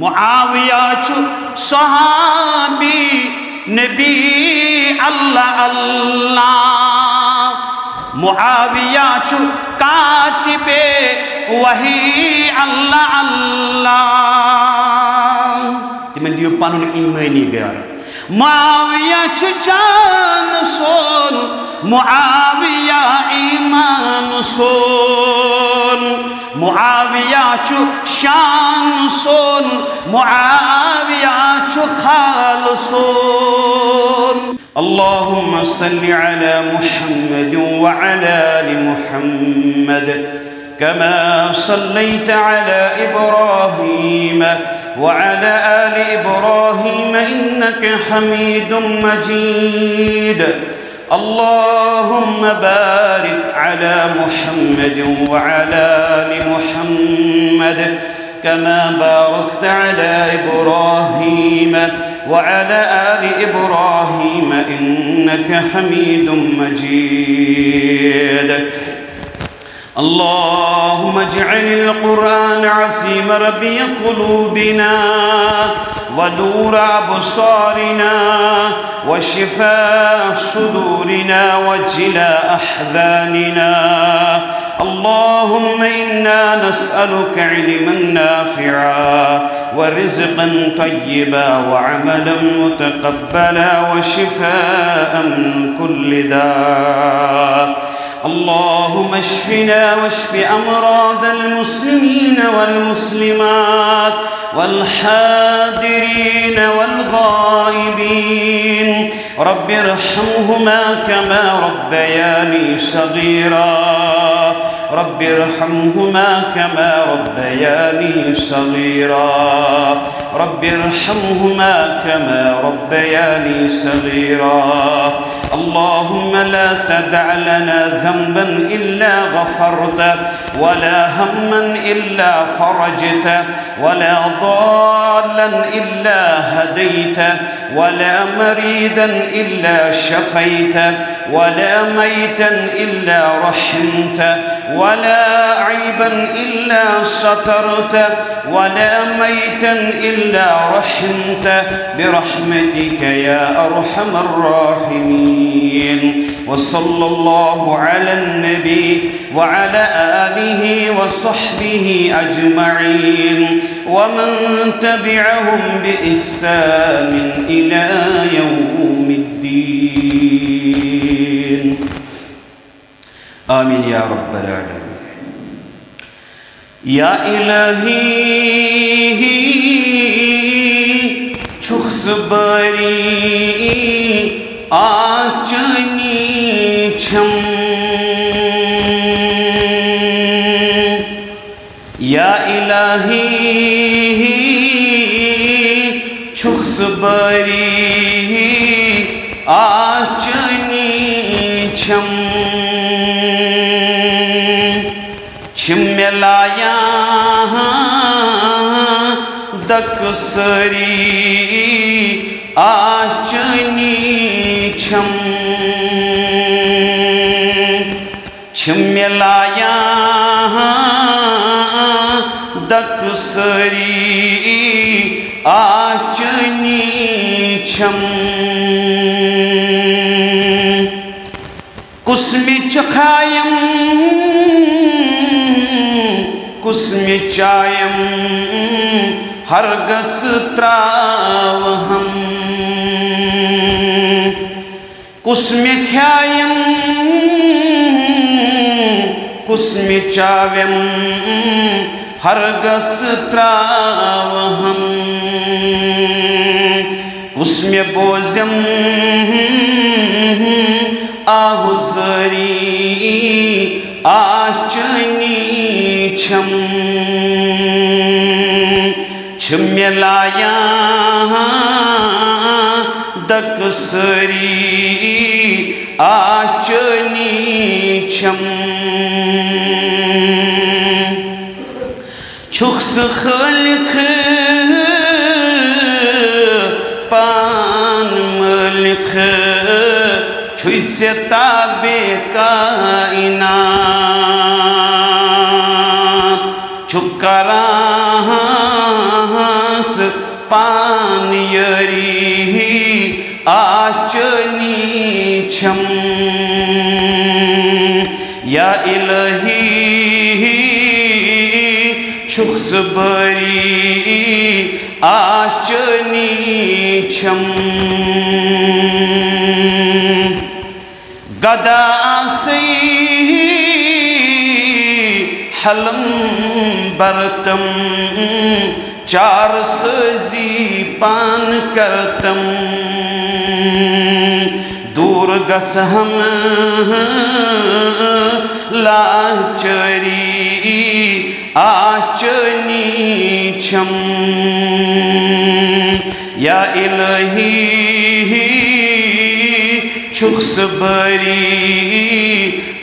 मुआविया छु सहाबी नबी अल्लाह अल्लाह मुआविया छु कातिबे वही अल्लाह अल्लाह तिमन दियो पानुन ईमानी गया मुआविया छु जान सोन मुआविया ईमान सोन मुआविया छु शान सोन मुआविया छु खाल सोन अल्लाहुम्मा सल्लि अला मुहम्मद व अला आलि मुहम्मद कमा सल्लैत अला इब्राहीम व अला आलि इब्राहीम इन्नका हमीदुम मजीद اللهم بارك على محمد وعلى آل محمد كما باركت على إبراهيم وعلى آل إبراهيم إنك حميد مجيد اللهم اجعل القرآن عظيم ربيع قلوبنا ونور أبصارنا وشفاء صدورنا وجلاء أحزاننا اللهم إنا نسألك علما نافعا ورزقا طيبا وعملا متقبلا وشفاء من كل داء اللهم اشفنا واشف أمراض المسلمين والمسلمات والحاضرين والغائبين رب ارحمهما كما ربياني صغيرا رب ارحمهما كما ربياني صغيرا رب ارحمهما كما ربياني صغيرا اللهم لا تدع لنا ذنبا إلا غفرته ولا هما إلا فرجته ولا ضالا إلا هديته ولا مريضا إلا شفيته ولا ميتا إلا رحمته ولا عيبا إلا سترته ولا ميتا إلا رحمته برحمتك يا أرحم الراحمين وصلى الله على النبي وعلى آله وصحبه أجمعين ومن تبعهم بإحسان إلى يوم الدين آمين يا رب العالمين يا إلهي شخص باري آچنی چھم یا الہی چھخص باری آچنی چھم چھم ملایا دکسری آچنی چھم چھم ملایا دکسری آچنی چھم کسمی چخایم کسمی چایم ہرگز تراوہم کسمی کھایم کسمی چاویم ہرگز تراوہم کسمی بوزم آہزری آچنی چھم چھم ملایا دکسری آچنی چھم چھخص خلق پان ملک چھوئی سے تابع کائنات چھکرات पान यरी आचनी छम या इलाही छुक्स बरी आचनी छम गदा से हलम बरतम चार सजी पान करतम दूर गस हम लाचरी आचनी छम या इलाही छुक्स बरी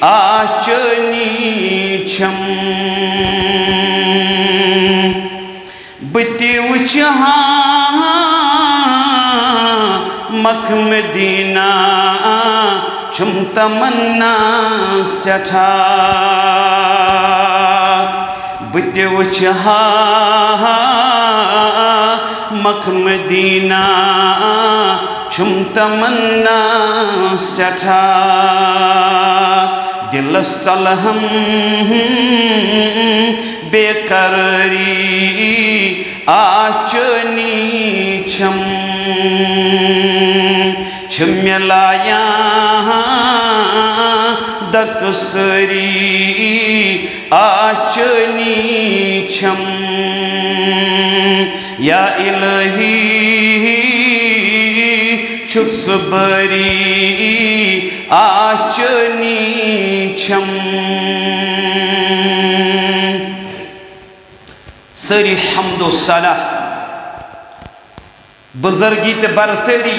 आचनी छम बति उचहा मख मदीना छुम तमन्ना सठा बति उचहा मख मदीना छुम तमन्ना सठा दिल सलहम बेकरारी आचनी छम छम्यलाया दकसरी आचनी छम या इलाही छुक्स बरी आचनी छम सरी हम्दो सलाह बुजुर्गी ते बरतरी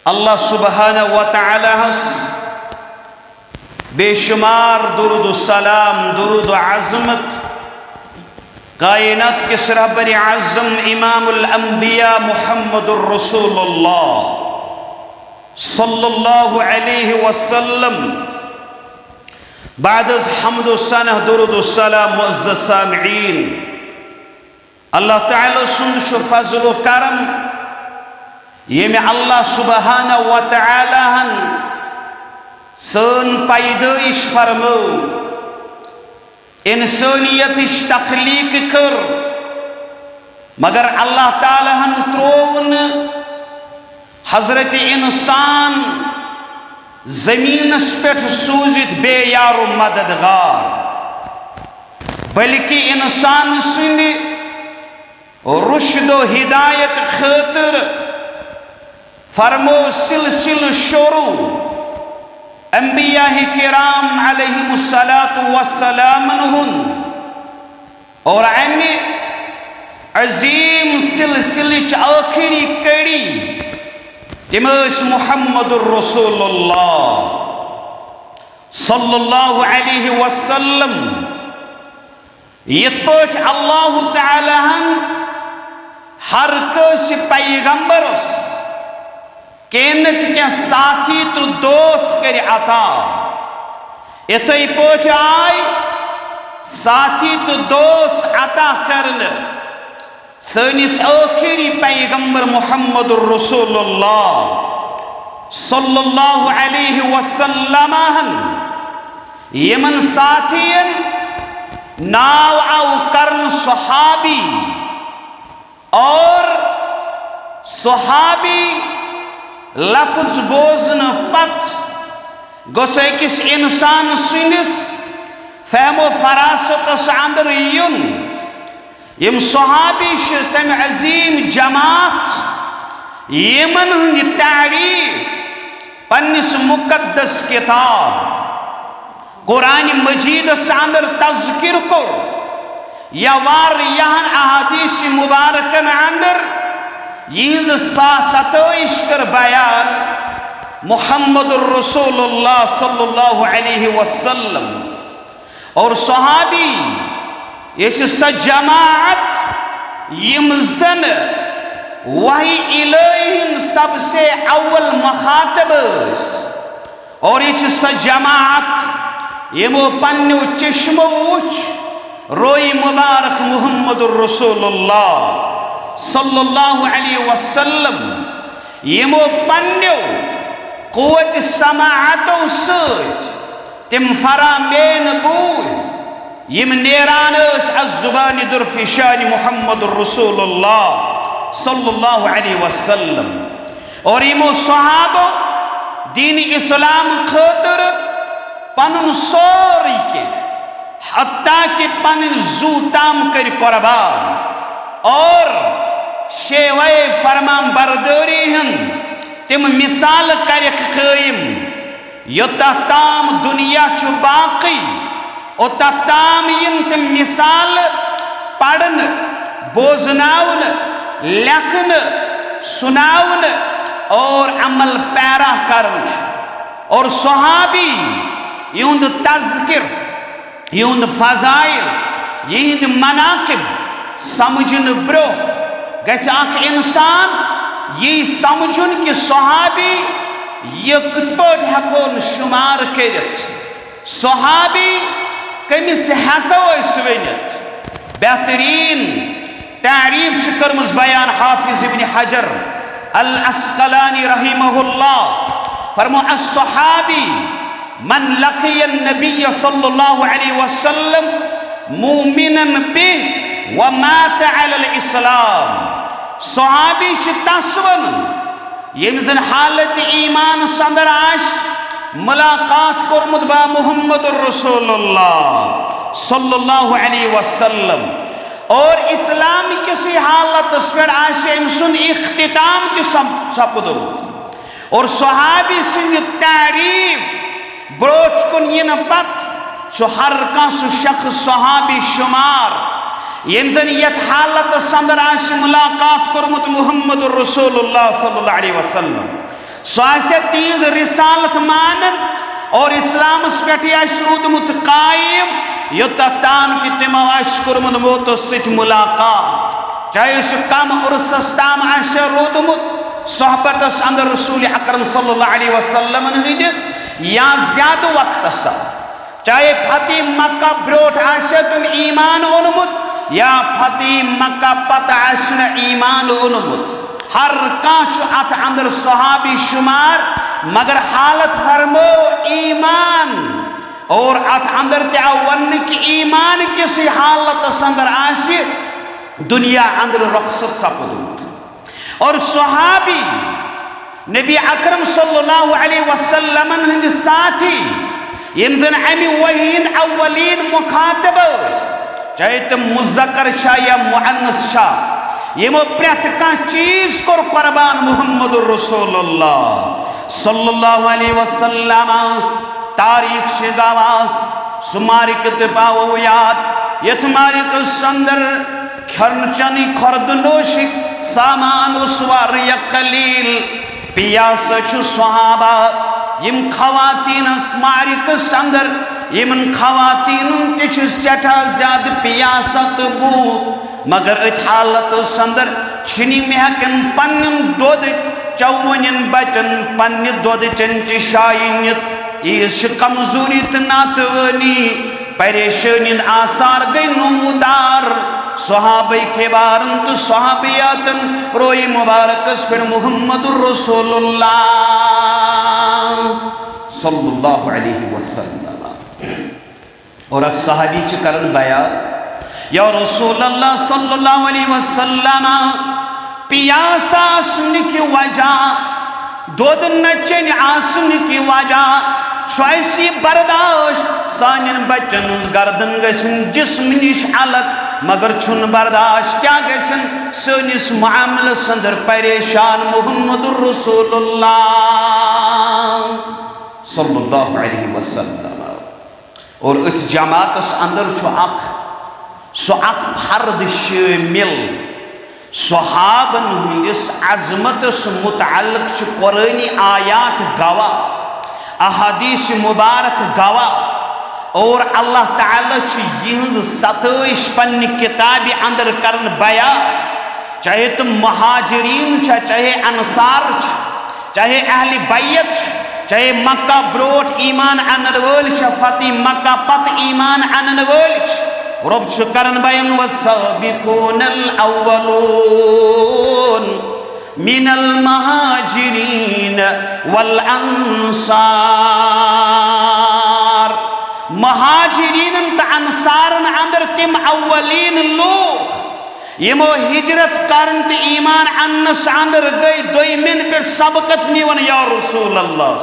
अल्लाह सुब्हानहु व तआला हस बेशुमार दुरूद सलाम दुरूद अज़मत कायनात के सरबर आज़म इमामुल अंबिया मुहम्मदुर रसूलुल्लाह सल्लल्लाहु अलैहि वसल्लम बाद हम्द सनह दुरूद सलाम मुअज़्ज़ज़ सामिईन अल्लाह ताला सुन शु फज़ल करम ये में अल्लाह सुब्हानहु व तआला हन सन पैदाइश फरमो इंसानियत तख्लीक कर मगर अल्लाह ताला हन त्रोवन हजरत इंसान जमीनस पे सूजित बेयारो मददगार बल्कि इंसान सुन रुशदो हिदायत खातिर फरमो सिलसिल शुरू अंबिया किराम अलैहिमुस्सलातु वस्सलाम और अमे अजीम सिलसिल आखिरी कड़ी तिम मुहम्मदुर रसूलुल्लाह सल्लल्लाहु अलैहि वसल्लम यत पाठ अल्लाह ताला हर कस पैगंबरस केनत क्या साथी तो दोस्त कर अता इतई पाठ आय साथी तो दोस्त अता करने सनिस आखिरी पैगंबर मुहम्मदुर रसूलुल्लाह सल्लल्लाहु अलैहि वसल्लम यमन साथियन नाव आव करन सहाबी और सहाबी लफ्ज बोजन पत गोस अकिस इंसान सुनिस फहमो फरासत अंदर युन यम सहाबी तम अजीम जमात यमन हंद तारीफ पन्निस मुकद्दस किताब कुरान मजीद अंदर तज़किर कर या वार यहां अहादीस मुबारकन अंदर यह सतइश कर बयान मुहम्मदुर रसूलुल्लाह सल्लल्लाहु अलैहि वसल्लम और सहाबी ये स जमात यम जन वही इलाही सबसे अव्वल मखातब और ये स जमात यमो पन्नो चश्मो रोई मुबारक मुहम्मदुर रसूलुल्लाह सल्लल्लाहु अलैहि वसल्लम यमो पन्यो क़ुव्वत समाअतो सत तिम फरामेन बूज यम नेरान अज़्ज़ुबान दुरफिशान मुहम्मदुर रसूलुल्लाह सल्लल्लाहु अलैहि वसल्लम और यमो सहाबो दीन इस्लाम खतर पनुन सोरी के हत्ता कि पन जू ताम कर कुर्बान और शेवे फरमान बरदरी हन तिम मिसाल कर कायम योता ताम दुनिया छु बाकी ओता ताम इन तिम मिसाल पढ़न बोजनावन लेखन सुनावन और अमल पैरा करन और सहाबी युंद तज़किर युंद फजाइल यहिंद मनाकिब समझन ब्रो गस आख इंसान ये समझन कि सहाबी ये कितपट हकोन शुमार करित सहाबी कमिस हको वनित बेहतरीन तारीफ कर्मस बयान हाफिज इब्न हजर अल अस्क़लानी रहिमहुल्लाह फरमो अस्सहाबी मन लक़िय नबिय सल्लल्लाहु अलैहि वसल्लम मुमिनन बिह व मात अलल इस्लाम सहाबी तस्वन यम जन हालत ईमान संदर आश मुलाकात कोरमुत बा मुहम्मदुर रसूलुल्लाह सल्लल्लाहु अलैहि वसल्लम और इस्लाम किसी हालत पे सुन इख्तिताम कि सपदुत और सहाबी सिंह तारीफ ब्रोच कुन इन पत हर कह शख्स सहाबी शुमार यम जन यथ हालत संदर मुलाकात कोरमुत मुहम्मदुर रसूलुल्लाह सल्लल्लाहु अलैहि वसल्लम सह तीज रिसालत मानन और इस्लामस पे रूदमुत कायम योता ताम कि तमो कोरमुत मौतो सत मुलाकात चाहे कम उर्सस ताम रूदमुत सोहबतस अंदर रसूल अकरम सल्लल्लाहु अलैहि वसल्लम हंदिस या ज्यादा वक्तस तम चाहे फतेह मक्का ब्रोट तुम ईमान ओनमुत या फतेह मक्का पत ईमान ओनमुत हर कह अत अंदर सहाबी शुमार मगर हालत फरमो ईमान और अत अंदर तव वन कि ईमान किस हालत अंदर दुनिया अंदर रुखसत सपदुत और सहाबी नबी अकरम सल्लल्लाहु अलैहि वसल्लम हंद साथी यम जन अमि वहीन अव्वलीन मुखातब चाहे तुम मुज़क्कर शाह या मुअन्नस शाह यमो प्रथ कह चीज कोर कुर्बान मुहम्मदुर रसूलुल्लाह सल्लल्लाहु अलैहि वसल्लम तारीख से गवा सुमारिक पाओ याद यथ मारिक संदर खर्चनी खर्दनोशिक सामान उसवार या कलील पियास सहाबा यम खवातीन मारिक संदर यमन खवातीन सठा ज्यादा पियासत बू मगर अथ हालत संदर छिनी महकन पन्न दोद चौवन बचन पन्न दोद चंच शाइन ईस कमजोरी तो नातवनी परेशानी आसार गई नमूदार सहाबे केबारन तो सहाबियातन रोई मुबारकस पर मुहम्मदुर रसूलुल्लाह सल्लल्लाहु अलैहि वसल्लम और अक सहाबी च करन बयान या रसूलुल्लाह सल्लल्लाहु अलैहि वसल्लम पियासा आसने की वजह दोद नचन आसने की वजह छोसी बर्दाश्त सान बचन गर्दन गसन जिस्म निश अलग मगर छुन बर्दाश्त क्या गसन सनिस मामलस अंदर परेशान मुहम्मदुर रसूलुल्लाह सल्लल्लाहु अलैहि वसल्लम और अथ जमातस अंदर सो अख फर्द शामिल सहाबन हंदिस अजमतस मुतअल्लिक कुरानी आयात गवा अहादीस मुबारक गवा और अल्लाह ताला यहज सतश पन्ने किताब अंदर करन बयान चाहे तुम महाजरीन चाहे अंसार चाहे अहले बैत चाहे मक्का ब्रोट ईमान अनन वल फतेह मक्का पत ईमान अनन वल रब छु करन बयान वस्साबिकूनल अव्वलून मिनल महाजिरीन वल अंसार। महाजिरीन त अंसारन अंदर तिम अव्वलीन लोग यमो हिजरत करन त ईमान अन्नस अंदर गई दोयमिन पे सबकत निवन या रसूल अल्लाह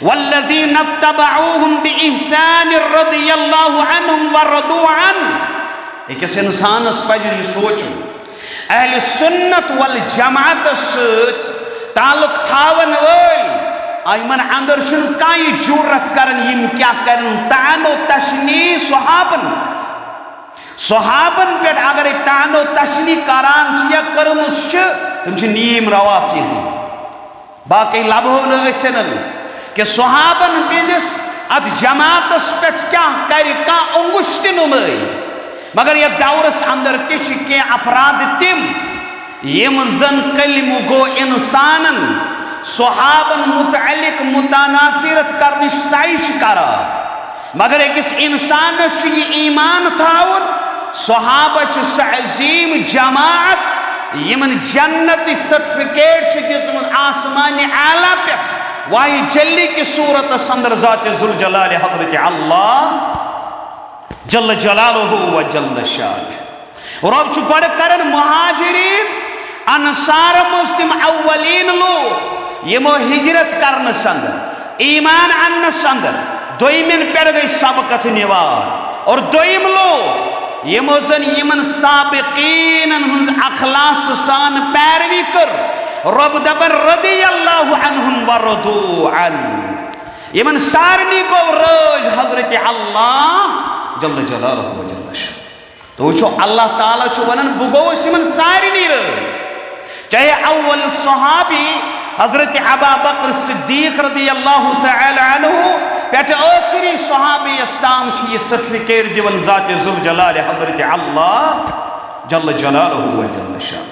वल्लज़ीन तबऊहुम बिइहसान रदियल्लाहु अन्हुम व रदू अन। अकिस इंसानस पज यह सोचुन अहले सुन्नत वल जमात ताल्लुक थावन वल यमन अंदर कहीं जुर्रत करन यम क्या करन तानो तशनी सहाबन पे अगर तानो तशनी करान कर्मस तम नीम रवाफी बाकी लबो नसन कि सहाबन पेंदिस अत जमातस पे क्या कर अंगुश्त नुमाई मगर यह दौरस अंदर किश के अपराध तिम यम जन कलिम गो इंसानन सहाबन मुतअल्लिक मुतानाफिरत करने साइश करा मगर अकिस इंसानस ईमान थाउन सहाबा अजीम जमात यमन जन्नत सर्टिफिकेट दिसमुत आसमान आला पे वाही जल्ली की सूरत अंदर ज़ात ज़ुल जलाल हज़रत अल्लाह जल्ल जलालुहु व जल्ल शान। रब छु गड करन मुहाजिरीन अंसार मुस्लिम अव्वलीन लोग यमो हिजरत करन संदर ईमान अन्न संदर दोयमिन पेड़ गई सबकत निवार और दोयम लोग यमो जन यमन साबिकीन हुंज अखलास सान पैरवी कर रब दबर रदियल्लाहु अन्हुम व रदू अन। यमन सारनी को रोज हजरत अल्लाह जल्ल जलालुहु व जल्ल शान। तो वो अल्लाह ताला छु वनन बुगोस यमन सारनी रोज चाहे अव्वल सहाबी हजरत अबू बकर सिद्दीक रदियल्लाहु तआला अन्हु पेट आखिरी सहाबी इस्लाम छि ये सर्टिफिकेट दिवन ज़ात ज़ुल जलाल हजरत अल्लाह जल्ल जलालुहु व जल्ल शान।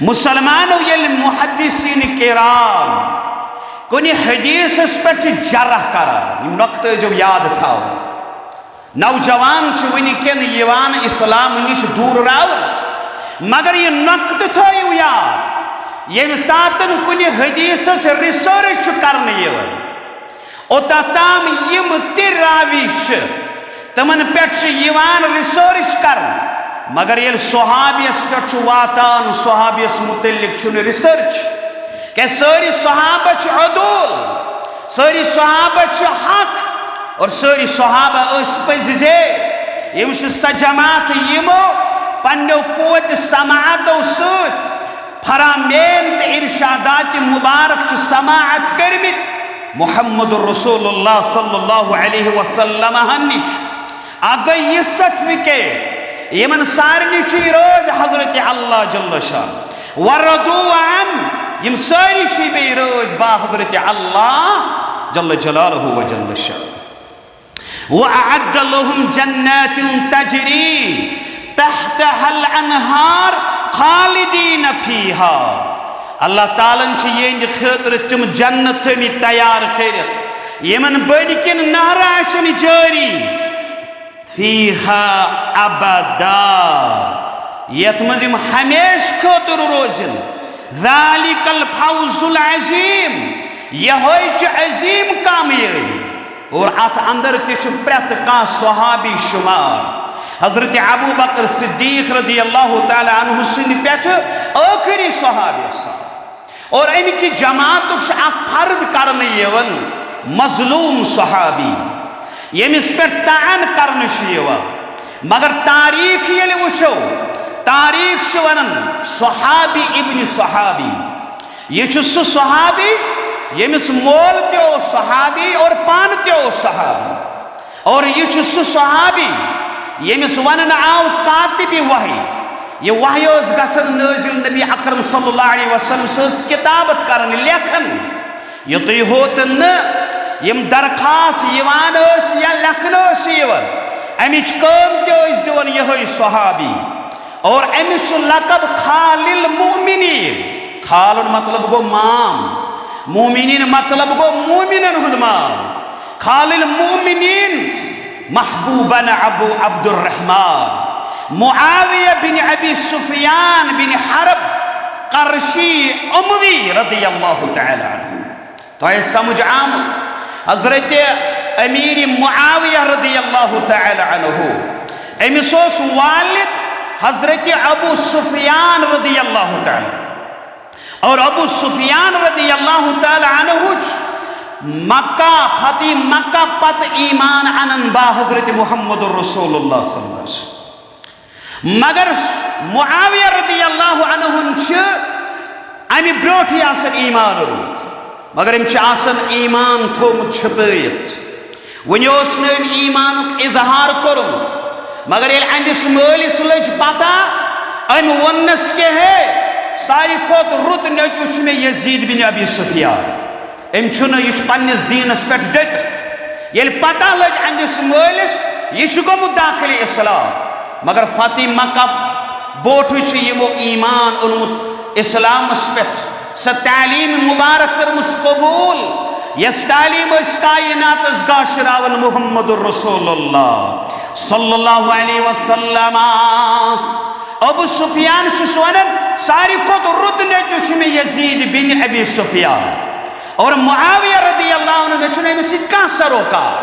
मुसलमानों ये मुहद्दिसीन किराम कुछ हदीस पे जरह करा नक्त जो याद था नौजवान वनकन इस्लाम निश दूर राव मगर यह नक्त थो याद ये सातन कुछ हदीस रिसर्च करने ओताम यम राविश तमन पे रिसर्च कर मगर ये सहाबियस पे वातान सहाबियस मुतल्लिक रिसर्च क्या सारी सहाबा अदूल सारी सहाबा हक और सारी सहाबा पज यम स जमात यमो पन्नो कुत समाअतो सत फरामेन तो इरशादात मुबारक समाअत करमित मुहम्मद रसूलुल्लाह सल्लल्लाहु अलैहि वसल्लम निश आगे ये सर्टिफिकेट यमन सारनी रोज हजरत अल्लाह जल्ल शान व रदू अन यम सारी बे रोज बा हजरत अल्लाह जल्ल जलालुहु व जल्ल शान। व अअद्द लहुम जन्नातिन तजरी तहतहल अनहार खालिदीन फीहा। अल्लाह तालन ये खतर तुम जन्नत थमी तैयार करित यमन बड़किन नहर आसन जारी फीहा अबदा यत मज हमेश खतर रोजन ज़ालिकल फौजुल अज़ीम यह अज़ीम कामयाबी और अत अंदर प्रत का सहाबी शुमार हजरत अबू बकर सिद्दीक रदियल्लाहु ताला अन्हु सिंद पे आखिरी सहाबी और अमिक जमात फर्द करने मजलूम सहाबी यमिस पे तान करने मगर तारीख ये वो तारीख वनन सहाबी इब्न सहाबी ये सह सहाबी यमिस मोल त्यो सहाबी और पान त्यो सहाबी और ये सह सहाबी यमिस वनन आव कातिबी वही ये वही गसन नाज़िल नबी अकरम सल्लल्लाहु अलैहि वसल्लम किताबत करन लेखन युत होत न यम दरखास्त यवान या लेखन अमिच कम दिवन यह सहाबी और अमिच लकब खालिल मुमिनीन खालन मतलब गो माम मुमिनीन मतलब गो मुमिनन हुद माम खालिल मुमिनीन महबूबन अबू अब्दुर्रहमान मुआविया बिन अबी सुफियान बिन हरब करशी उमवी रदियल्लाहु तआला अन्हु। तो ये समझ आम हजरत अमीर मुआविया रदियल्लाहु तआला अन्हु अमिस वालिद हजरत अबू सुफियान रदियल्लाहु तआला, और अबू सुफियान रदियल्लाहु तआला अन्हु मक्का फतेह मक्का पत ईमान अनन बा हजरत मुहम्मद रसूलुल्लाह सल्लल्लाहु अलैहि वसल्लम। मगर मुआविया रदियल्लाहु अन्हु अमि ब्रोट ईमान ओनमुत, मगर अम ईमान थोमुत छुपैत, वुन ईमानुक इजहार कोरमुत, मगर ये अंदिस मालिस लज पता अम वनस के है सारी खोत रुत नच मे यजीद बिन अबी सुफियान, अम यह पन्निस दीनस पे डटित। ये पता लज अंदिस मालिस यह गोमुत दाखिल इस्लाम, मगर फतेह मक्का बोटू यमो ईमान ओनमुत इस्लामस पे स तालीम मुबारक करमुस कबूल यस तालीम कायनात गाशरावन मुहम्मद रसूलुल्लाह सल्लल्लाहु अलैहि वसल्लम। अबू सुफियान वन सारी खुद रुत नच में यजीद बिन अबी सुफियान, और मुआविया रदियल्लाहु अन्हु मे अमिस कह सरोकार,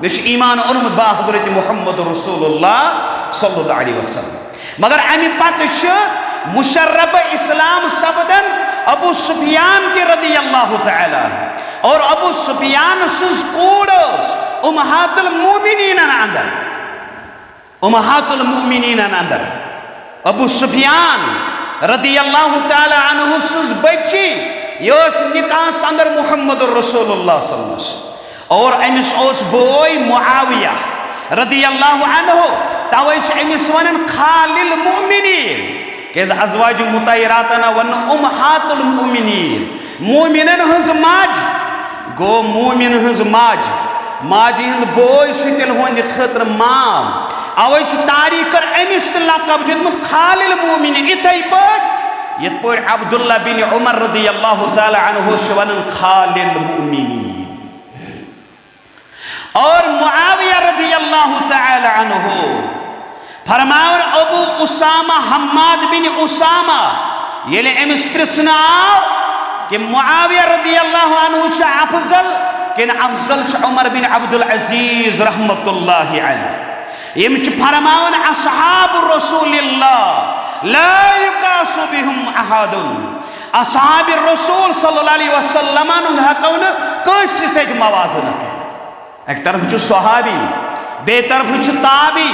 मे ईमान ओनमुत बा हजरत मुहम्मद रसूलुल्लाह सल्लल्लाहु अलैहि वसल्लम। मगर अमि पत मुशर्रब इस्लाम सपदन अबू सुफियान के रदियल्लाहु तआला, और अबू सुफियान सुज कूड़ उम्महातुल मुमिनीन अंदर, उम्महातुल मुमिनीन अंदर अबू सुफियान रदियल्लाहु तआला अन्हु सुज बच्ची यस निकास अंदर मुहम्मद रसूलुल्लाह सल्लल्लाहु अलैहि वसल्लम, और अमिस ओस बोय मुआविया रदियल्लाहु अन्हु, तवै अमिस वनन खालिल मुमिनीन, केज अज़वाज मुतहरातना वन उम्महातुल मुमिनीन, मुमिनन हज माज गो मुमिन हज माज, माज हिंद बोय तेल होंद खतर माम, अवै तारीख अमिस लकब दितमुत खालिल मुमिन, इथै यथ पे अब्दुल्ला बिन उमर रदियल्लाहु तआला अन्हु वनन खालिल मुमिनीन। और मुआविया रदियल्लाहु तआला अन्हु फरमावन अबू उसामा हम्माद बिन उसामा ये अमिस प्रश्न आव कि मुआविया रदियल्लाहु अन्हु अफजल कि अफजल उमर बिन अब्दुल अजीज रहमतुल्लाहि अलैह। यम फरमावन असहाब रसूलिल्लाह ला युकासु बिहुम अहदुन, असहाब रसूल सल्लल्लाहु अलैहि वसल्लम हको कस मवाजन कर। एक तरफ सहाबी बे तरफ ताबी,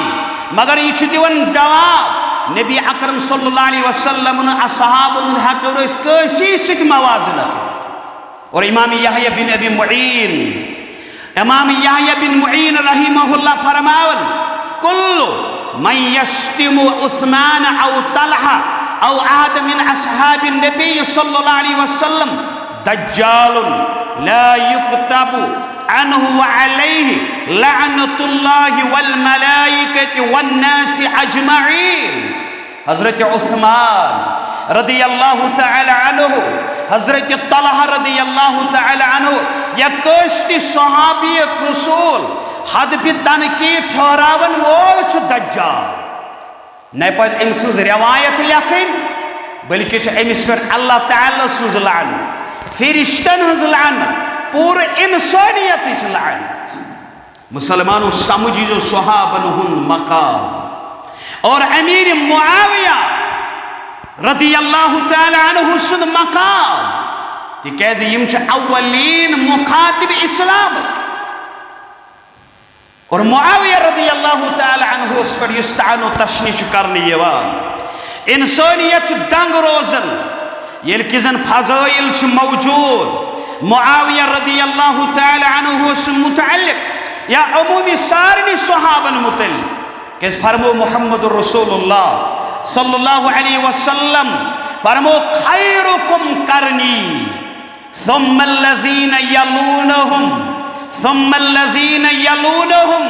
मगर यह दिवन जवाब नबी अकरम सल्लल्लाहु अलैहि वसल्लम असहाबन हको कसी मवाजन कर। और इमाम यहया बिन अबी मुईन, इमाम यहया बिन मुईन रहिमहुल्लाह फरमावन कुल्लु मन यश्तिमु उस्मान औ तलहा औ अहद मिन असहाबिन नबी सल्लल्लाहु अलैहि वसल्लम दज्जालुन ला युक्तबु अन्हु व अलैहि लअनतुल्लाहि वल मलाइकति वन नासि अजमईन। हजरत उस्मान रदियल्लाहु तआला अन्हु, हजरत तलहा रदियल्लाहु तआला अन्हु या कश्ती सहाबी रसूल हद पे तनकी ठहरावन वोल दज्जाल। न पज अम सज रवायत लेखन बल्कि अमिस पे अल्लाह ताला सज लान, फिरिश्तन हज लान, पूरे इंसानियत लानत। मुसलमानों समझो सहाबन हुन मकाम और अमीर मुआविया रदियल्लाहु तआला अन्हु सुन मकाम, तिकाज यम अव्वलीन मुखातिब इस्लाम। और मुआविया रदियल्लाहु तआला अन्हु पर यस्तानो तशनीश करने यवान इंसानियत दंग रोजन येल कि जन फजाइल मौजूद मुआविया रदियल्लाहु तआला अन्हु मुतअल्लिक या अमूमी सारनी सहाबन मुतअल्लिक कि फरमो मुहम्मद रसूलुल्लाह सल्लल्लाहु अलैहि वसल्लम फरमो खैरुकुम करनी सुम्मा अल्लज़ीना यलूनहुम सुम्मा अल्लज़ीना यलूनहुम,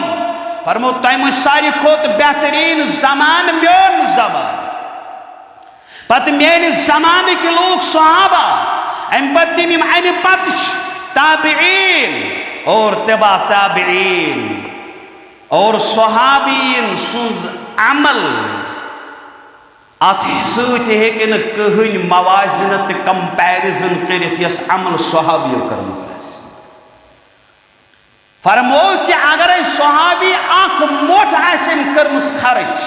फरमो तम सारी खोत बेहतरीन जमान मेन जमान, पत मेन जमान के लोग सहाबा, अम पत ताबिईन और तबा ताबिईन। और सहाबीन सुज अमल अत हेकन कहन मवाजनत कंपैरिजन कर अमल सहाबियों कर्मुत फरमो कि अगर सहाबी अख मोट कर्मस खर्च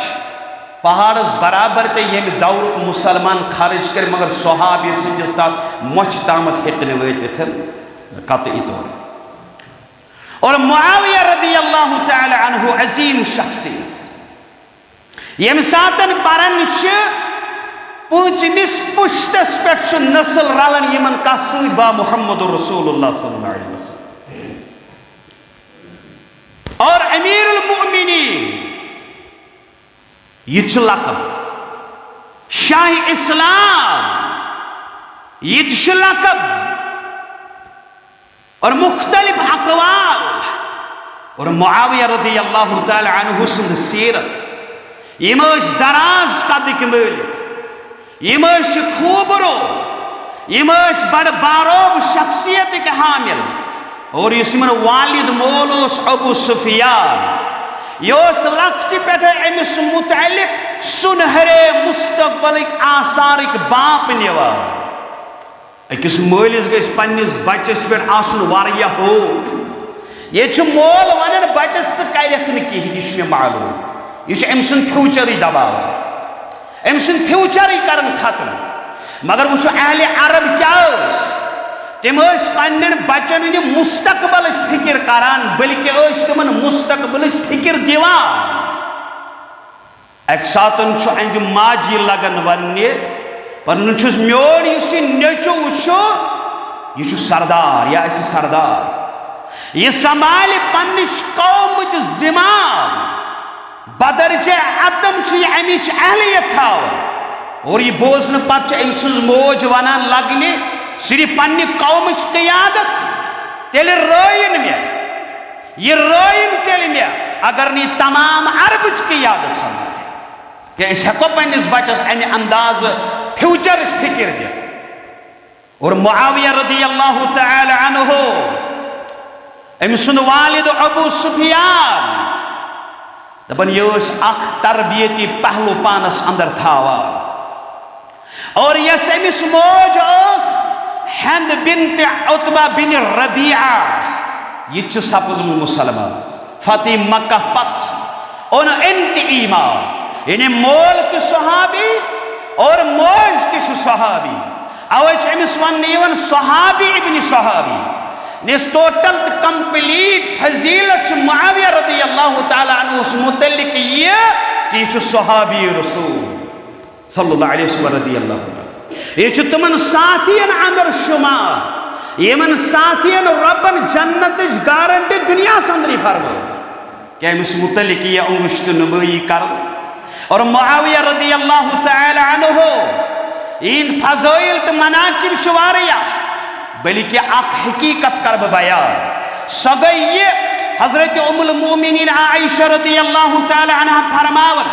पहाड़स बराबर ते ये दौर मुसलमान खर्च कर मगर सहाबी सस तथ मोच तामत हेतन वत कतई तौर और मुआविया रदियल्लाहु तआला अन्हु अजीम शख्सियत यम सातन परन पूंचमिस पुश्तस पे नस्ल रलन यमन का बा मुहम्मद रसूलुल्लाह सल्लल्लाहु अलैहि वसल्लम और अमीरुल मोमिनीन ये लकब शाह इस्लाम ये लकब और मुख्तलिफ अकवाल और मुआविया रदियल्लाहु तआला अन्हु सुंद सीरत यम दराज कदक मालिक यम खूबरो यम बड़ बारोब शख्सियत के हामिल और इस वालिद मोल अबू सुफियान यह लक्ट पे अमिस मुतअल्लिक सुनहरे मुस्तकबल आसार बाप निवान अकिस मालिस गस पन्निस बच्चस पे वारिया होप ये मोल वन बच्चस करख कहें यह मालूम यह अम सुंद फ्यूचर दबाव अम सुंद फ्यूचर कर खत्म मगर वो अहले अरब क्या तम पन्न बचन हंद मुस्तकबल फिक्र करान बल्कि तमन मुस्तकबल फिक्र दिवान अक सातन अहज माजी लगन वन पर मोन नेचु वो यह सरदार या सरदार यह संभाल पन्नि कौम जिम्माम बदरज अदम अमिच अहलियत थावन और यह बोजन पे अम सज मोज वनान लगने सिर्फ पन्नि कौम क़यादत तेल रोइन मे यह रोइन तेल मे अगर नी तमाम अरब क़यादत संभाल क्या हेको पन्निस बच्चस अमे अंदाज फ्यूचर फिक्र दित और मुआविया रदियल्लाहु तआला अन्हु अम सुंद वालिद अबू सुफियान दपन यह तरबियती पहलू पानस अंदर थावान और यस अमिस मोज हिंद बिन्त उतबा बिन रबिया यह सपज मुसलमान फतेह मक्का पत ओन इंत ईमान यानी मोल तो सहाबी और मोज तो सहाबी अवश अमिस वन सहाबी इब्न सहाबी निस टोटल कंप्लीट फजीलत मुआविया रदियल्लाहु तआला अन्हु मुतल्लिक ये कि यह सहाबी रसूल सल्लल्लाहु अलैहि वसल्लम रदियल्लाहु तआला यह तमन साथियन अंदर शुमार यमन साथियन रबन जन्नत गारंटी दुनिया अंदर फरमा क्या अमिस मुतल्लिक यह अंगुश्त नुमाई कर और मुआविया रदियल्लाहु तआला अन्हु इन फज़ाइल तो मनाकिब वारिया बल्कि अख हकीकत कर बयान सो गई ये हजरत उम्मुल मोमिनीन आयशा रदियल्लाहु तआला अन्हा फरमावन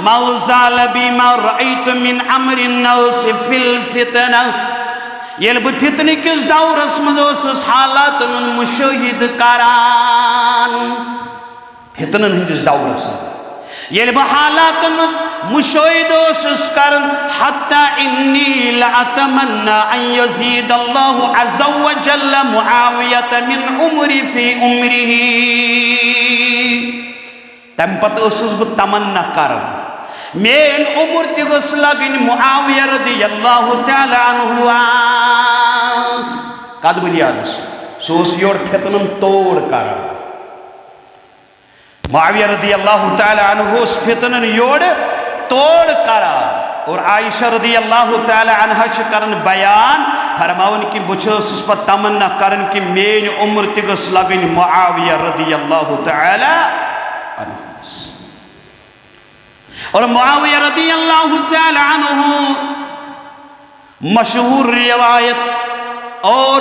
मौज़ाल बिमा रअयतु मिन अमरिन नौस फिल फितना ये फितन किस दौरस मज हालात मुशाहिद करान फितन हंदिस दौरस ये हालात मुशाहिद कर हत्ता इन्नी लअतमन्ना अन यज़ीदल्लाहु अज़्ज़ा व जल्ल मुआवियत मिन उमरी फी उमरिही तम पत बह तमन्ना कर मेन उम्र तस लगन मुआविया रदियल्लाहु तआला अन्हु कद बुनियाद सह योर फितनन तोड़ कर मुआविया रदियल्लाहु तआला अन्हु फितनन योर तोड़ कर और आयशा रदियल्लाहु तआला अन्हा करन बयान फरमावन कि बस पत तमन्ना करन कि मेन उम्र तस लगन मुआविया रदियल्लाहु तआला अन्हु और मुआविया रदियल्लाहु तआला अन्हु मशहूर रिवायत और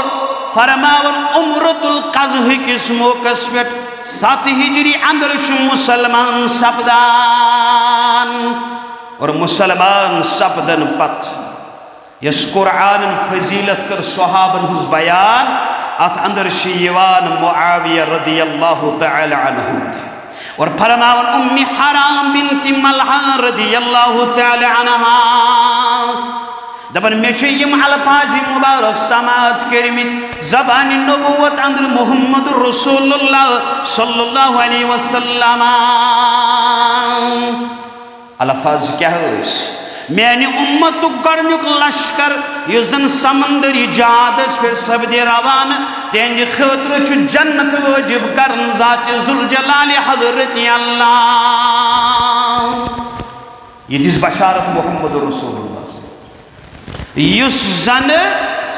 फरमावन उम्रतुल क़ज़्ह किस मौक़स पे 7 हिजरी अंदर मुसलमान सपदान और मुसलमान सपदन पत यस कुरान फजीलत कर सहाबन हुज बयान अत अंदर शिवान मुआविया रदियल्लाहु तआला अन्हु और फरमावन उम्मी हराम बिनती मलहा रदियल्लाहु तआला अन्हा दपन मे यम अल्फाज मुबारक समात करमित ज़बान नबुव्वत अंदर मुहम्मद रसूलुल्लाह सल्लल्लाहु अलैहि वसल्लम अल्फाज क्या है मैंने उम्मत गड़नुक लश्कर युजन समंदरी जहादस पे सब्दे रवान तेंज खतर छु जन्नत वाजिब करन ज़ात जुल जलाल हज़रत अल्लाह ये जिस बशारत मोहम्मद रसूलुल्लाह युस जन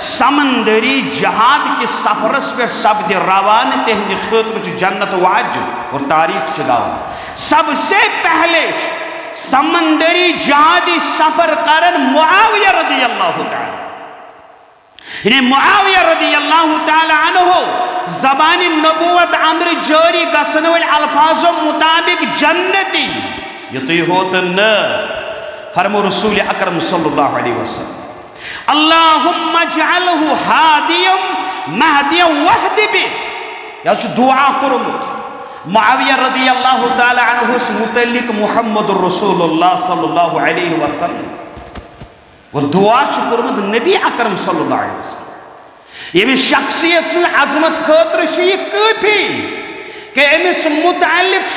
समंदरी जहाद के सफरस पे सब्दे रवान तेंज खतर छु जन्नत वाजिब और तारीख चगाओ सबसे पहले समंदरी जहादी सफर करन मुआविया रदियल्लाहु ताला इन्हें मुआविया रदियल्लाहु ताला अन्हु ज़बानी नबुव्वत अंदर जारी गसन वाले अल्फाजों मुताबिक जन्नती ये तो होता न फरमो रसूल अकरम सल्लल्लाहु अलैहि वसल्लम अल्लाहुम्मा जअलहु हादियम महदियम वहदी बि या दुआ करुमुत मुआविया रदियल्लाहु ताला अन्हु मुतल्लिक मुहम्मद रसूलुल्लाह सल्लल्लाहु अलैहि वसल्लम वो दुआ शुक्रमत नबी अकरम सल्लल्लाहु अलैहि वसल्लम ये शख्सियत से अजमत खतर ये काफी कि अमिस मुतअल्लिक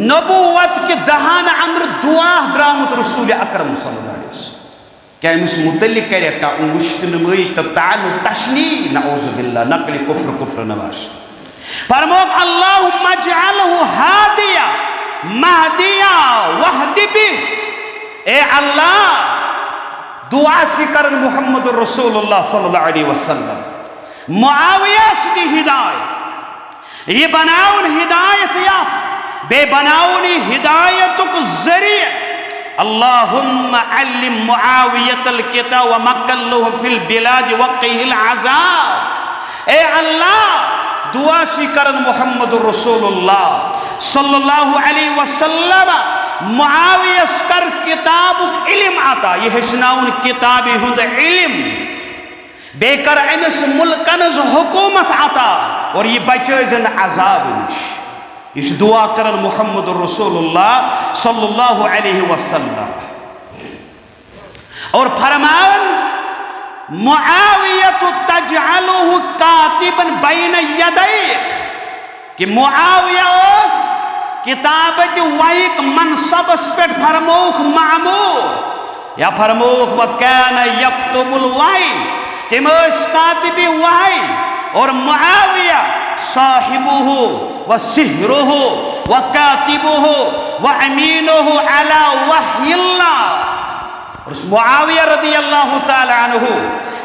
नबुव्वत के दहान अंदर दुआ द्रामुत रसूल अकरम सल्लल्लाहु अलैहि वसल्लम क्या अमिस मुतल्लिक करे का उंगुश्तनमई ततानु तशनी नऊज़ु बिल्लाह नकल कुफ्र नवाश फरमोक अल्लाहुम्मा जअलहु हादिया महदिया वहदी बि ए अल्लाह दुआ करन मुहम्मद रसूलुल्लाह सल्लल्लाहु अलैहि वसल्लम मुआविया की हिदायत ये बनाउन हिदायत या बे बनाउन हिदायतुक जरिया अल्लाहुम्मा अल्लिम मुआवियतल किताब व मक्कलहु फिल बिलाद वक़िहिल अज़ाब ए अल्लाह दुआ करन मुहम्मद रसूलुल्लाह सल्लल्लाहु अलैहि वसल्लम मुआवियस कर किताबुक इल्म आता ये हेचनाउन किताबी हुंद इल्म बेकर अमिस मुल्कन हुकूमत आता और ये बचन अजाब निश ये दुआ करन मुहम्मद रसूलुल्लाह सल्लल्लाहु अलैहि वसल्लम और फरमान मुआवियतु तजअलुहु कातिबन बैन यदैक कि मुआविया किताबत वहीक मनसबस पे फरमोख मामूर या फरमोख व कान यक्तुबुल वही तिम कातिबी वही और मुआविया साहिबुहु व सिहरुहु व कातिबुहु व अमीनुहु अला वह्यिल्लाह और मुआविया रदियल्लाहु ताला अन्हु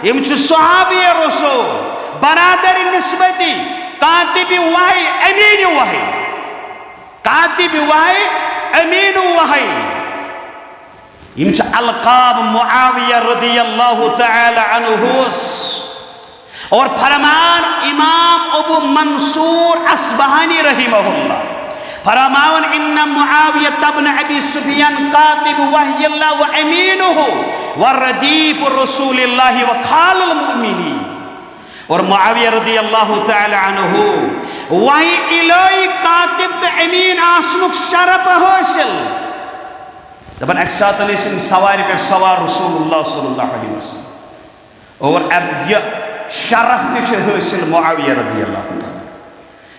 यम छु सहाबी रसूल बरादर निस्बती कातिबी वही अमीन वही कातिब वही अमीन वही यम छु अलकाब मुआविया रदियल्लाहु ताला अन्हु और फरमान इमाम अबू मंसूर अस्बहानी रहिमहुल्लाह फरमान इन्ना मुआविया इब्न अबी सुफियान कातिब वह्यिल्लाह व अमीनुहु व रदीफ रसूलिल्लाह व खालुल मुमिनीन और मुआविया रदियल्लाहु ताला अन्हु वही इलाही कातिब तो अमीन आसनुक शरफ हासिल दबन एक साथ सवारी पे सवार रसूलुल्लाह सल्लल्लाहु अलैहि वसल्लम और अब ये शरफ तो हासिल मुआविया रदियल्लाहु ताला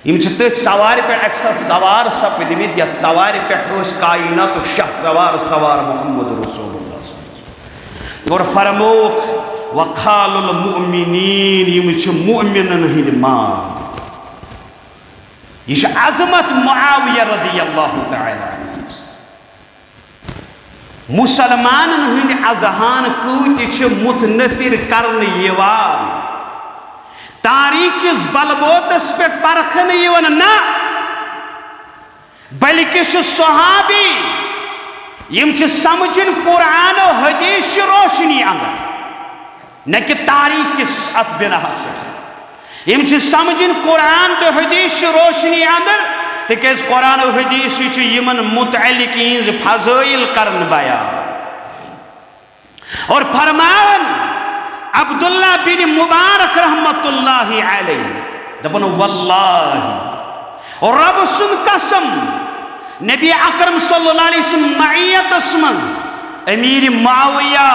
यम तथ सवार पे एक साथ सवार सपदमित या सवार पे कायनात शाह सवार सवार मुहम्मद रसूलुल्लाह और फरमोक वखालुल मुमिनीन यम मुमिनन हिंद मान ये अजमत मुआविया रदियल्लाहु ताला मुसलमानन हिंद अजहान कूत मुतनफिर करने यवान तारीख बलबोतस पे परखन ना बल्कि सहाबी यम समझन कुरान और हदीस रोशनी अंदर न कि तारीख अत बिनाहस पे यम समझन कुरान तो हदीस रोशनी अंदर तिकेज कुरान और हदीस यमन मुतअल्लिक फज़ाइल करन बयान और फरमान अब्दुल्ला बिन मुबारक रहमतुल्लाहि अलैहि दपन वल्लाहि और रब सुन कसम नबी अकरम सल्लल्लाहु अलैहि वसल्लम मईयतस मंज अमीर मुआविया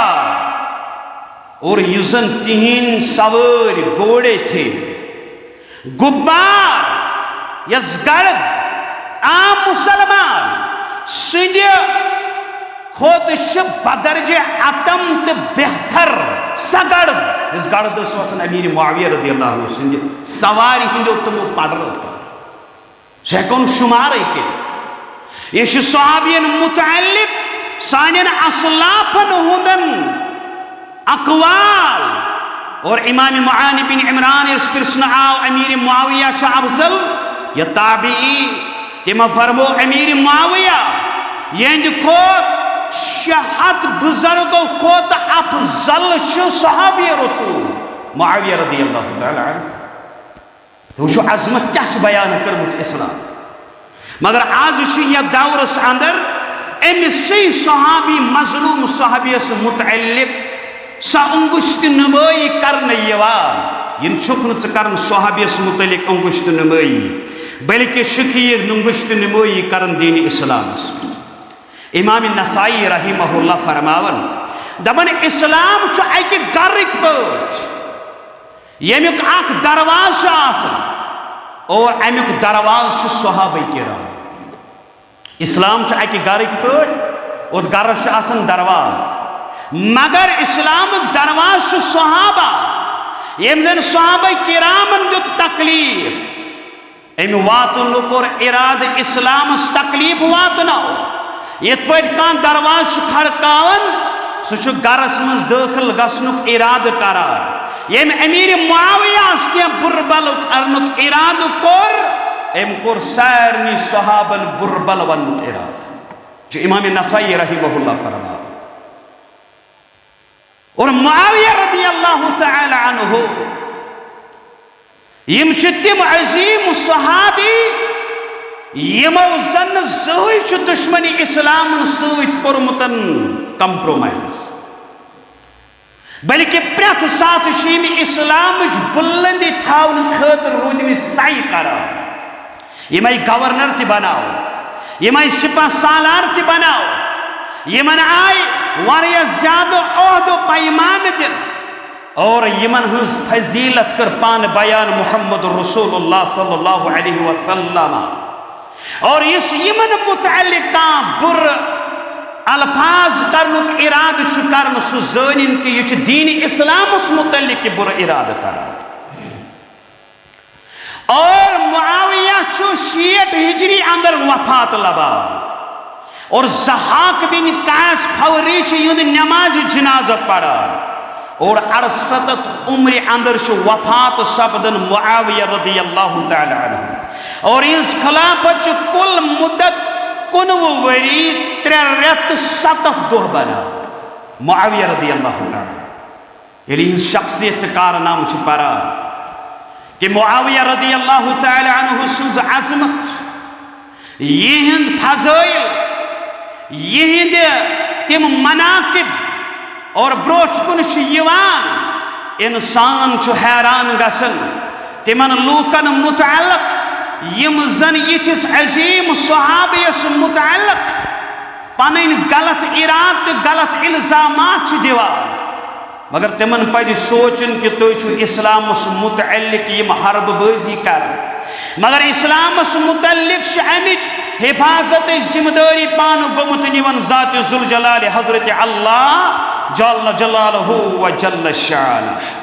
और युजन तिहिन सवार घोड़े थे गुब्बार यस गर्द आम मुसलमान सुंद खोत बदरज अतम तो बेहतर सगर्द इस गर्द अमीर मुआविया रदियल्लाहु अन्हु सुंद सवार हिंदो तमो पड़ सह शुमार कर यह सहाबियन मुतअल्लिक सानियन असलाफन हुंदन अकवाल और इमाम मुआनी बिन इमरान प्रश्न आव अमीर मुआविया अफजल या ताबी तिम फरमो अमीर मुआविया यंद खोत 600 बुजुर्गों खोत अफजल सहाबी रसूल मुआविया रदियल्लाहु तआला अन्हु तो अजमत क्या बयान कर इस्लाम मगर आज यह दौरस अंदर अमिसे सहाबी मजलूम सहाबियस मुतअल्लिक सा अंगुश्त नमाई करने यह कर सहाबियस मुतअल्लिक अंगुश्त नमाई बल्कि अंगुश्त नमाई कर दीन इस्लाम इमाम नसाई रहिमहुल्लाह फरमावन दपन इस्लाम अकि गरिक पट यमुक दरवाज और अमुक दरवाज सहाबा किराम इस्लाम अकि गरिक पट और गरस दरवाज मगर इस्लाम दरवाज सहाबा यम जन सहाबा किरामन दुत तकलीफ अम वातनुक और इराद इस्लाम तकलीफ वातनो यथ पे दरवाज खड़कावन सह गरस मज दाखिल गसनुक इराद करार यम अमीर मुआवियास क्या बुरबल करनुक इराद कोर अम कोर सारनी सहाबन बुरबल वनुक इराद जो इमाम नसाई रहिमहुल्लाह फरमा और मुआविया रदियल्लाहु तआला अन्हु यम तिम अजीम सहाबी यमो जन जहै दुश्मनी इस्लाम सत कोरमुतन कंप्रोमाइज बल्कि प्रथ सात इस्लाम बुलंदी थावन खतर रूदम सई कर यम गवर्नर त बनाओ यम सिपा सालार त बनाओ यमन आय वारिया ज्यादा ओहदो पैमान दिन और यमन हज फजीलत कर पान बयान मुहम्मद रसूलुल्लाह सल्लल्लाहु अलैहि वसल्लम और इस यमन मुतअल्लिक बुर अल्फाज करनुक इराद कर जानिन कि यह दीन इस्लाम मुतअल्लिक बुर इराद कर और मुआविया 60 हिजरी अंदर वफात लबान और ज़हाक बिन कास फवरी युद नमाज जनाजा पढ़ा और 68 उम्र अंदर वफात सपदन मुआविया रदियल्लाहु तआला अन्हु और इस खिलाफत कुल मुद्दत 19 वरी 3 रेत 7 दोह बना मुआविया रदियल्लाहु तआला ये शख्सियत कारनाम पढ़ा कि मुआविया रदियल्लाहु तआला अन्हु सुज अजमत यहिंद फजाइल यहिंद तिम मनाकिब और ब्रोच कुन इंसान हैरान गसन तिमन लूकन मुतअल्लिक यम जन यथिस अजीम सहाबियस मुतअल्लिक पन गलत इराद गलत इल्जामात दिवान मगर तिमन पज सोचन कि तुम इस्लामस मुतअल्लिक यम हरबबाजी कर मगर इस्लामस मुतअल्लिक अमिच हिफाजत जिम्मेदारी पान गोमुत निवन जात जुल जलाल हजरत अल्लाह जल्ल जलालहु व जल्ल शानह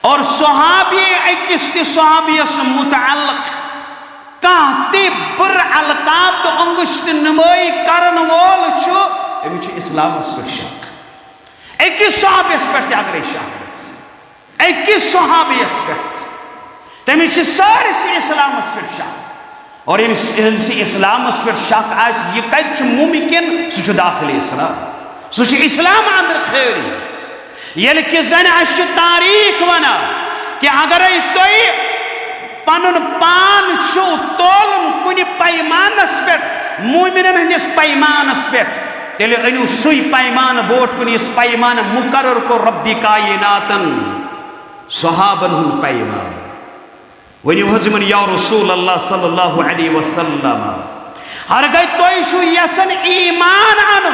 और सहाबी अकिस सहाबियस मुतअल्लिक कहते बुर अलकाब तो अंगुश्त नमाई करन वोल अमिच इस्लामस पे शक अकिस सहाबियस पे अगर शक अकिस सहाबियस पे तमिस सारिस इस्लामस पे शक और इस्लामस पे शक आज यह कत मुमकिन सह दाखिल इस्लाम सह इस्लाम अंदर खैरी ये कि जन तारीख वना कि अगर तुम पन पान तोलन कुन पैमानस पे मोमिनन हंदिस पैमानस पे तेल अनु सुई पैमान बोट कुन इस पैमान मुकर्रर को रब्बी कायनातन सहाबन हुन पैमान वनी हजमन या रसूल अल्लाह सल्लल्लाहु अलैहि वसल्लम हर गई तो यसन ईमान अन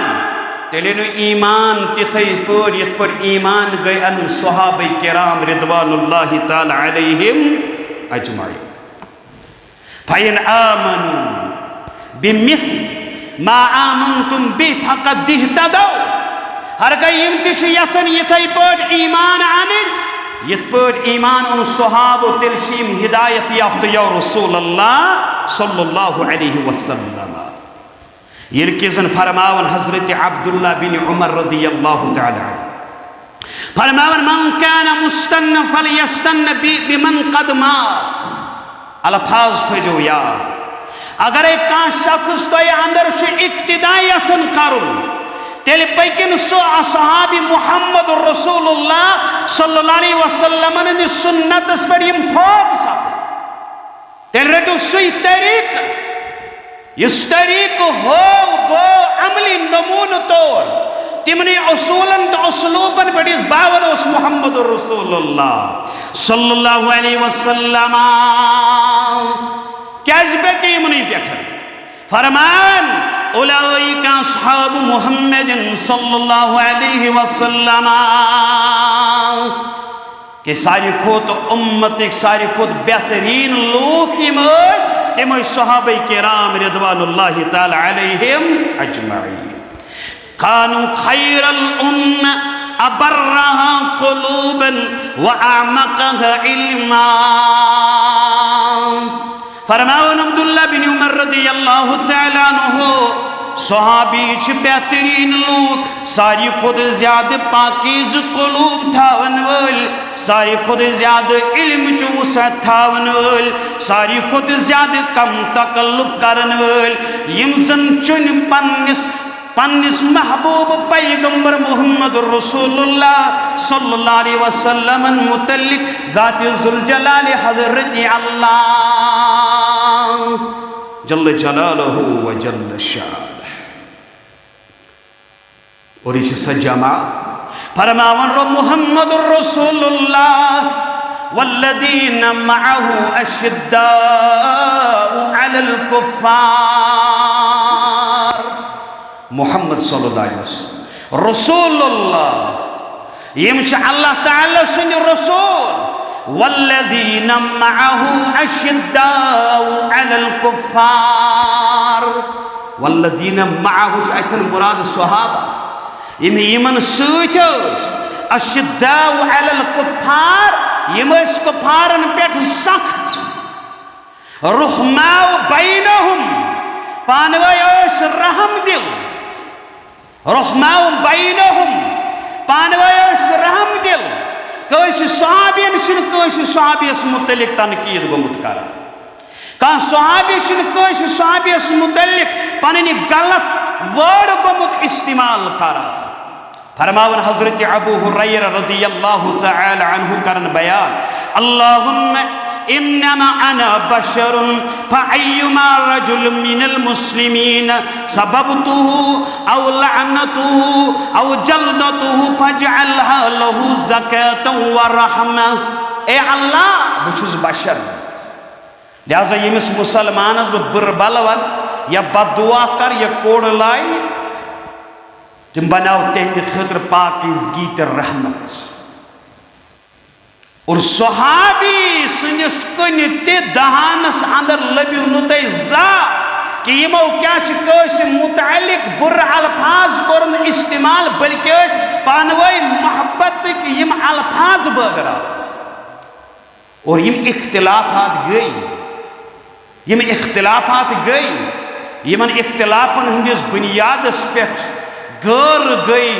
तेल ईमान तिथै पर यत पर ईमान गई अन सहाबा किराम रिदवानुल्लाहि ताला अलैहिम अजमाइन फइन आमनु बिमिस्ल मा आमनतुम बि फकद इहतदौ हर गई यम ति यसन यथै पर ईमान अन यत पर ईमान उन सहाबो तिलशीम हिदायत याफ्त या रसूल अल्लाह सल्लल्लाहु अलैहि वसल्लम यरकिजन फरमावन हजरत अब्दुल्लाह बिन उमर रदियल्लाहु ताला फरमावन मन कान मुस्तन्न फलयस्तन्न बिमन कद मात अल्फाज थजो याद अगर का शख्स तो अंदर इक्तिदा यसन करुन तेल पकिन सो असहाबी मुहम्मद रसूलुल्लाह सल्लल्लाहु अलैहि वसल्लम ने सुन्नत पर यम फौत सब तेल रटो सुई तरीक इस तरीक हो बो अमली नमून तौर तिमने उसूलन तो उसलूबन बड़िस बावर उस मुहम्मद रसूलुल्लाह सल्लल्लाहु अलैहि वसल्लम कैजबे की मुनी बैठन फरमान उलाइका अस्हाब मुहम्मदिन सल्लल्लाहु अलैहि वसल्लम के सारी खोत उम्मत सारी खोत बेहतरीन लोग तिम सहाबा किराम रिदवानुल्लाहि ताला अलैहिम अजमाइन कानू खैरल उम्म अबर्रहा कुलूबन व अअमक़हा इल्मा फरमावन अब्दुल्लाह बिन उमर रदियल्लाहु ताला अन्हु सहाबी बेहतरीन लोग सारी खुद ज्यादा पाकीज़ कुलूब थावन वल सारी खुद ज्यादा इल्म वसअत थावन वल सारी खुद ज्यादा कम तकल्लुफ करन वल यम जन चुन पन्निस महबूब पैगंबर मुहम्मद रसूलुल्लाह सल्लल्लाहु अलैहि वसल्लम मुतल्लिक ज़ात जुल जलाल हज़रत अल्लाह जल्ल जलालहु व जल्ल शान और इस सजमा फरमावन रो मुहम्मद रसूलुल्लाह वल्लदीन मअहु अशिद्दाउ अलल कुफ्फार मुहम्मद सल्लल्लाहु अलैहि वसल्लम रसूलुल्लाह यम छ अल्लाह ताला सुन रसूल वल्लदीन मअहु अशिद्दाउ अलल कुफ्फार वल्लदीन मअहु अतन मुराद सहाबा यमन सत अशिद्दाउ अलल कुफ्फार यम कुफ्फारन पे सख्त रुहमाउ बैनहुम पानवय रहम दिल रुहमाउ बैनहुम पानवय रहम दिल कस सहाबियन कस सहाबियस मुतलिक तनकीद गोमुत कर कह सहाबी कस सहाबियस मुतलिक पन गलत वर्ड गोमुत इस्तेमाल कर फरमावन हजरत अबू हुरैरा रदियल्लाहु तआला अन्हु करन बयान अल्लाहुम्मा इन्नमा अना बशरुन फअय्युमा रजुल मिनल मुस्लिमीन सबबतुहु औ लअनतुहु औ जल्दतुहु फजअलहा लहु ज़कातन व रहमा ए अल्लाह बुछुस बशर लिहाजा यमिस मुसलमानस बुरबलवन या बदुआ कर या कोड़ लाई तुम बनाओ तेहंद खतर पाकीज़गी ते रहमत और सहाबी सनिस कन ते दहानस अंदर लबिउ नुतै जा कि यमो क्या मुतअल्लिक बुर अल्फाज कोरन इस्तेमाल बल्कि पानवई मोहब्बत यम अल्फाज बगरा और यम इख्तिलाफात गई यमन इख्तिलाफन हंदिस बुनियादस पे गौर गई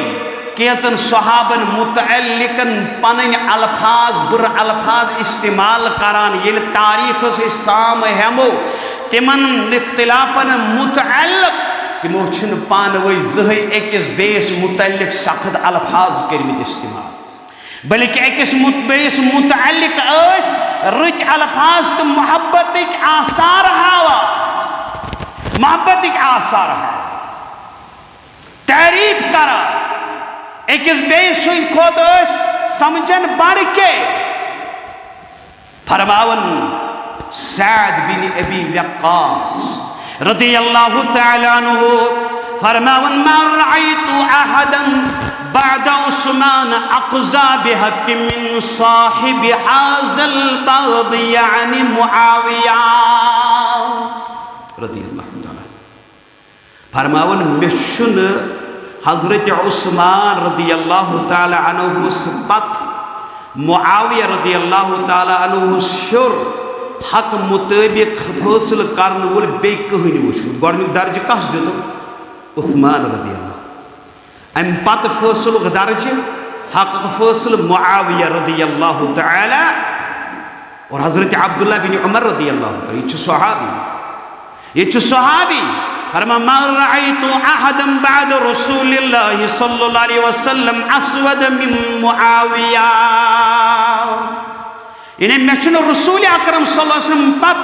कैचन सहाबन मुतअल्लिकन पन अल्फाज बुर अल्फाज इस्तेमाल करान ये तारीख साम हेमो तिमन इख्तिलाफन मुतअल्लिक तिमो पानवई जहे अकिस बेस मुतअल्लिक सख्त अल्फाज करमित इस्तेमाल बल्कि अकिस बेस मुतअल्लिक रुत अल्फाज तो मोहब्बत आसार हावा तारीफ करा अकिस बेस खोत समझन बढ़ के फरमावन सअद बिन अबी वक्कास रदियल्लाहु तआला अन्हु फरमावन मा रअयतु अहदन बाद उस्मान अक़ज़ा बिहक़्क़िन मिन साहिब हाज़ल बाब यानी मुआविया रदियल्लाहु तआला फरमावन मिशन हज़रत उस्मान रदियल्लाहु तआला अन्हु पत मुआविया रदियल्लाहु तआला अन्हु शुर हक मुताबिक फैसल करने वोल बे कहीं वुचमुत गोडनिक दर्ज कस दित उस्मान रदियल्लाहु अम पत फैसल दर्ज हक फैसल मुआविया रदियल्लाहु तआला और हजरत अब्दुल्लाह बिन उमर रदियल्लाहु तआला ये सहाबी फरमा मा रअयतु अहदन बाद रसूलिल्लाहि सल्लल्लाहु अलैहि वसल्लम अस्वद मिन मुआविया इन्हें मेचन रसूल अकरम सल्लल्लाहु अलैहि वसल्लम पत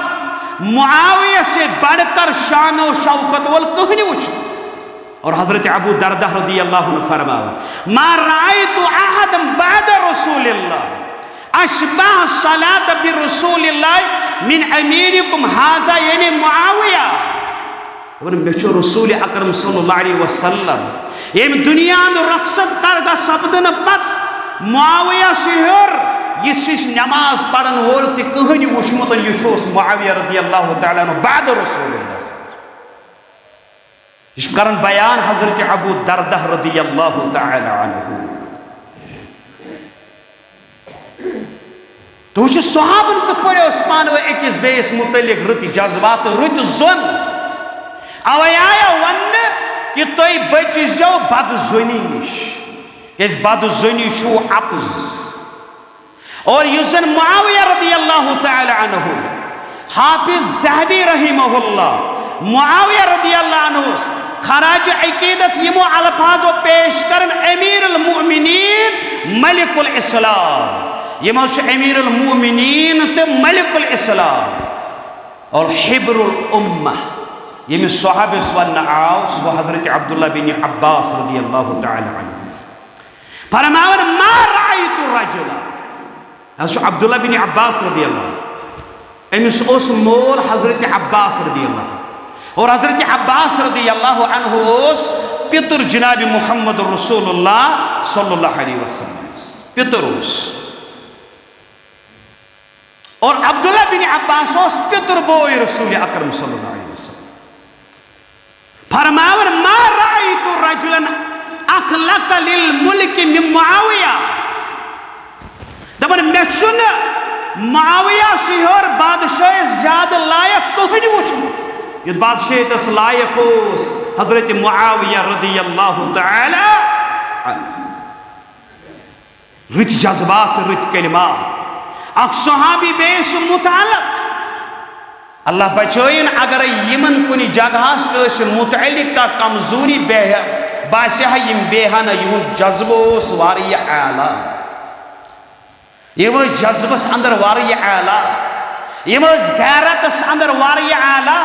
मुआविया से बढ़कर शान और शौकत वल कहीं वुचमुत और हजरत अबू दरदा रदियल्लाहु अन्हु फरमावा मा रअयतु अहदन बाद रसूलिल्लाह अशबह सलात बि रसूलिल्लाह मिन अमीरिकुम हाजा यानी मुआविया मेचो रसूल अकरम सल्लल्लाहु अलैहि वसल्लम यम दुनिया रखसत करदा सपदन पत मुआविया सिहर यह नमाज पढ़न वोल तहन वुचमुत यह मुआविया रदियल्लाहु तआला अन्हु बाद रसूलिल्लाह यह करन बयान हजरत अबू दरदा रदियल्लाहु तआला अन्हु तो सहाबन कत पे पान अकिस बेस मुतलिक रुत जज्बात रुत जोन अवे आया वन कि तुम बचो बदजुनी नश बदजुनी छो अप्ज और युसन मुआविया रदियल्लाहु तआला अन्हु हाफिज ज़हबी रहिमहुल्लाह मुआविया रदियल्लाहु अन्हु खराज अकीदत यमो अल्फाजो पेश करन अमीरुल मुमिनीन मलिकुल इस्लाम यमो अमीरुल मुमिनीन ते मलिकुल इस्लाम और हिब्रुल उम्मा यम सहाबे वन आव सो हजरत अब्दुल्लाह बिन अब्बास रदियल्लाहु तआला अन्हु फरमावन मा रअयतु रजुला अब्दुल्लाह बिन अब्बास रदियल्लाहु अमिस ओस मोल हजरत अब्बास रदियल्लाहु और हजरत अब्बास रदियल्लाहु अन्हु ओस पितर जनाब मुहम्मद रसूलुल्लाह सल्लल्लाहु अलैहि वसल्लम पितर ओस और अब्दुल्लाह बिन अब्बास ओस पितर बोय रसूल अकरम सल्लल्लाहु अलैहि वसल्लम फरमावन मा रअयतु रजुलन अखलक लिल मुल्क मिन मुआविया दबन मेचुन मुआविया सिहर बादशाह ज्यादा लायक कहीं वुचमुत ये बादशाह तस लायक ओस हजरत मुआविया रदियल्लाहु तआला अन्हु रुत जज्बात रुत कलिमात अख सहाबी बेस मुतालक अल्लाह बचोइन अगर यमन कुन जगह मुतअल्लिक का कमजोरी बास्या यम बेहन युन जज्बो वारिया आला यम जज्बस अंदर वारिया आला यम गैरतस अंदर वारिया आला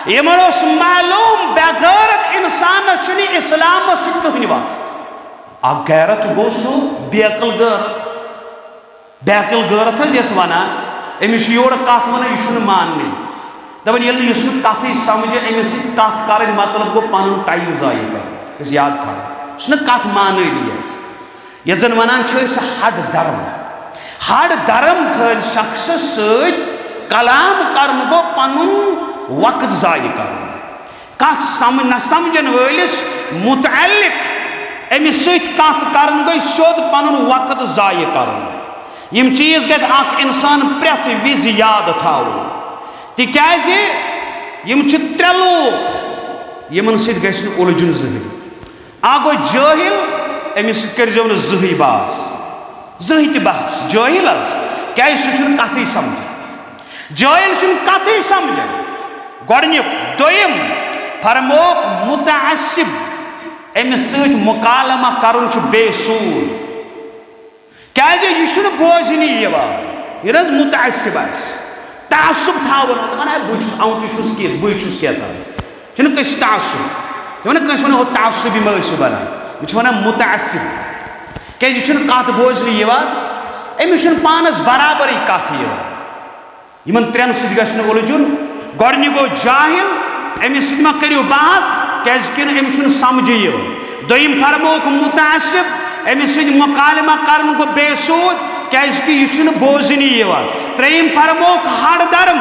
यमन मालूम बेगैरत इंसान चुनी इस्लाम कहीं वास आ गैरत गो सो बेकल गैरत यस वनान अमिस योर कत वन यह मानने दपान ये कत समझ अमिस कत कर मतलब गो पन टाइम जाय कर याद था कत मान ये जन वनान हड धर्म थल शख्स सलाम कर गो पन वक्त जाय कर कत न समझन वलिस मुतअल्लिक अमिस कत कर गई सोद पन वक्त जाय कर यम चीज गज इंसान प्रेथ विज याद थाव तिकाज यम त्रे लोग यमन सत उलझुन जहन आ गो जाहिल अमिस करजो न जही बास जही त बहस जाहिल क्या सह कथ समझ जाहिल कथ समझ गोडनिक दोयम फरमोक मुतअस्सिब अमिस सत मुकालमा करन बेसूल क्या यह बोजन यह मुतअस्सिब तासुब थावन बहुत बहुत क्या तासुब वो तासुबी मस बनान वन मुतअस्सिब क्या कत बोजन अमिस पानस बराबर कथ यमन त्रेन सद गश्न उलझुन गोडनी गो जाहिल अमिस सद मा करियो बहस कैजकिन अमिस छुन समझ यो दोयम फरमोक मुतासिब अमिस सद मुकालमा करन गो बेसूद कैजकि यह छुन बोजनी यवान त्रेम फरमोक हड़ धर्म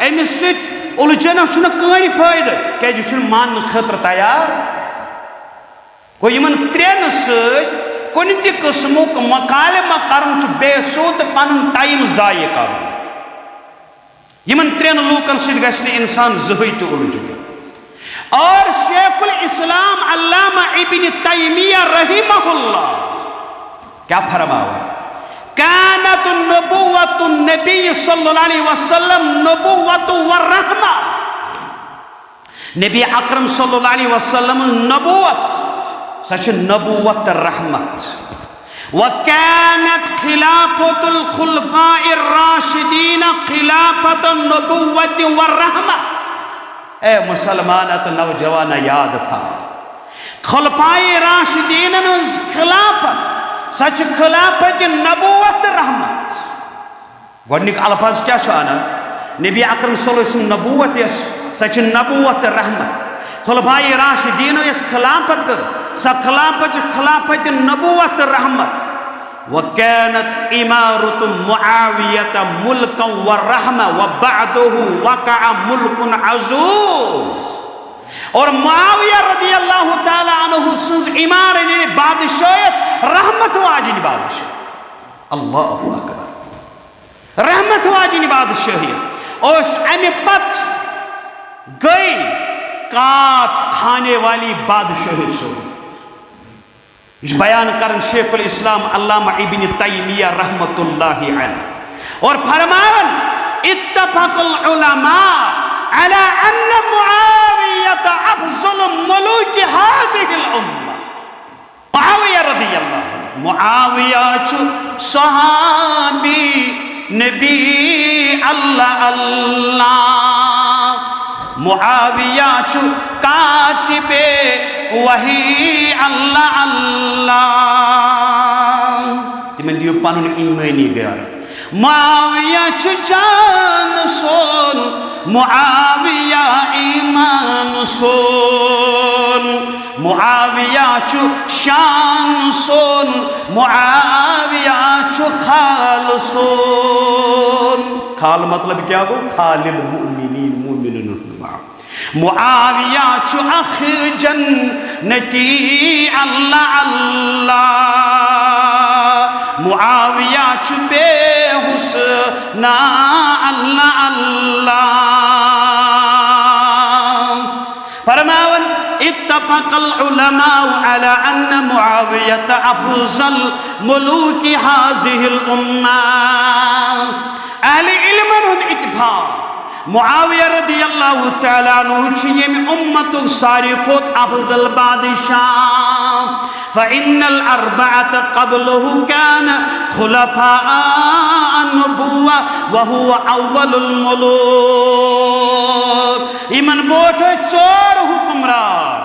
अमिस सद उलझन छुन कहीं फायदे कैज यह छुन मान खतर तैयार गो यमन त्रेन सद कुन ति किस्मुक मुकालमा करन बेसूद पन टाइम जाय कर यमन त्रेन लूकन सद गश्न इंसान जहई तो उलझुन और शेखुल इस्लाम अल्लामा इब्न तैमिया रहिमहुल्लाह क्या फरमाया कानत नबुव्वतु नबी सल्लल्लाहु अलैहि वसल्लम नबुव्वतु व रहमा नबी अकरम सल्लल्लाहु अलैहि वसल्लम नबुव्वत सच नबुव्वत रहमत व कानत खिलाफतुल खुलफाए राशिदीन खिलाफत नबुव्वत व रहमा ए मुसलमान तो नौजवान याद था खुलफाए राशिदीन खिलाफत सच खिलाफत नबुव्वत रहमत गोडनिक अल्फाज क्या आना नबी अकरम सल्लल्लाहु अलैहि वसल्लम नबुव्वत यस सच नबुव्वत रहमत खुलफाए राशिदीन यस खिलाफत कर स खिलाफत नबुव्वत रहमत वकानत इमारत मुआवियत मुल्कन व रहमा व बअदहु वक़अ मुल्कुन अज़ूज़ और मुआविया रज़ियल्लाहु ताला अन्हु सुज इमारत ने बादशाहत रहमत वाजिन बादशाह अल्लाहु अकबर रहमत वाजिन बादशाही और अमे पत गई काट खाने वाली बादशाही सो इस बयान करन शेखुल इस्लाम अल्लामा इब्न तैमिया रहमतुल्लाहि अलैह और फरमान इत्तफकुल उलमा अला अन्न मुआविया अफज़ल मुलूक हाज़िहिल उम्मा मुआविया रज़ियल्लाहु मुआविया छु सहाबी नबी अल्लाह अल्लाह मुआविया छु कातिबे वही अल्लाह अल्लाह तिमन दियो पनुन ईमानी गया मुआविया छु जान सोन मुआविया ईमान सोन मुआविया छु शान सोन मुआविया छु खाल सोन खाल मतलब क्या गो खालिल मुमिनीन मुमिनुन मुआविया छु अख जन्नती अल्लाह अल्लाह मुआविया छु बेहुस्ना अल्लाह अल्लाह फरमावन इत्तफक़ल उलमा अला अन्न मुआविया अफज़ल मुलूकी हाज़िहिल उम्मा अहले इल्म इत्तिफाक़ मुआविया रज़ियल्लाहु ताला अन्हु छि यम उम्मतुक सारी खोत अफज़ल बादशाह फ़इन्नल अर्बअत क़ब्लहु कान खुलफ़ा अन्नुबुव्वा व हुवा अव्वलुल मुलूक इमन बोठ चोर हुक्मरान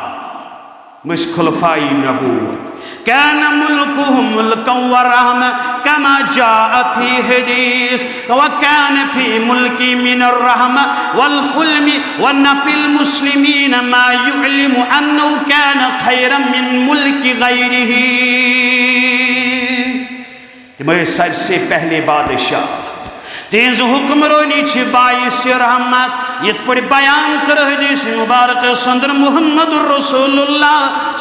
मश खुलफ़ाए नबुव्वत कान मुल्कुहु मुल्कन व रहमा कमा जाअ फी हदीस व कान फी मुल्की मिनर रहमा वल हुल्मी व नफिल मुस्लिमीन मा युअलिमु अन्नहु कान खैरन मिन मुल्की गैरिही तिमय सबसे पहले बादशाह तेज हुक्मरानी छ बाइस रहमत यत पर बयान कर हदीस मुबारक संदर मुहम्मदुर रसूलुल्लाह